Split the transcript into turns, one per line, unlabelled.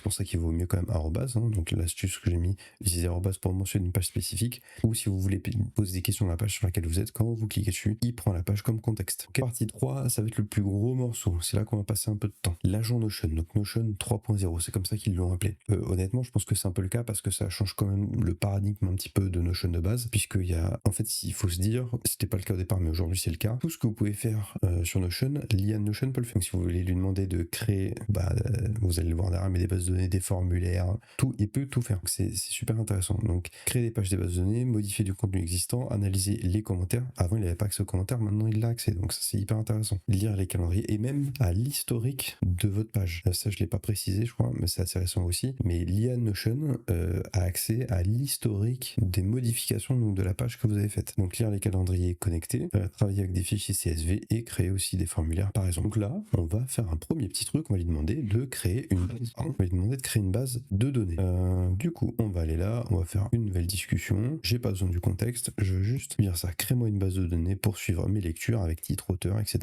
pour ça qu'il vaut mieux quand même arrobase, hein. Donc l'astuce que j'ai mis, utilisez arrobase pour mentionner une page spécifique, ou si vous voulez poser des questions dans la page sur laquelle vous êtes, quand vous cliquez dessus, il prend la page comme contexte. Ok, partie 3, ça va être le plus gros morceau, c'est là qu'on va passer un peu de temps. L'agent Notion, donc Notion 3.0, c'est comme ça qu'ils l'ont appelé. Honnêtement, je pense que c'est un peu le cas parce que ça change quand même le paradigme un petit peu de Notion de base, puisqu'il y a, en fait, il faut se dire, c'était pas le cas au départ, mais aujourd'hui c'est le cas. Tout ce que vous pouvez faire sur Notion, l'IA Notion peut le faire. Donc, si vous voulez lui demander de créer, vous allez le voir derrière, mais des bases de données, des formulaires, tout, il peut tout faire. C'est super intéressant. Donc, créer des pages des bases de données, modifier du contenu existant, analyser les commentaires. Avant, il n'avait pas accès aux commentaires, maintenant il a accès. Donc, ça c'est hyper intéressant. Lire les calendriers et même à l'historique de votre page. Ça, je l'ai pas précisé, je crois, mais c'est assez récent aussi. Mais l'IA Notion a accès à l'historique des modifications donc, de la page que vous avez faite. Donc, lire les calendriers connectés, travailler avec des fichiers CSV et créer aussi des formulaires par exemple. Donc là, on va faire un premier petit truc, on va lui demander de créer une base. On va lui demander de créer une base de données. Du coup, on va aller là, on va faire une nouvelle discussion. J'ai pas besoin du contexte, je veux juste dire ça, crée-moi une base de données pour suivre mes lectures avec titre, auteur, etc.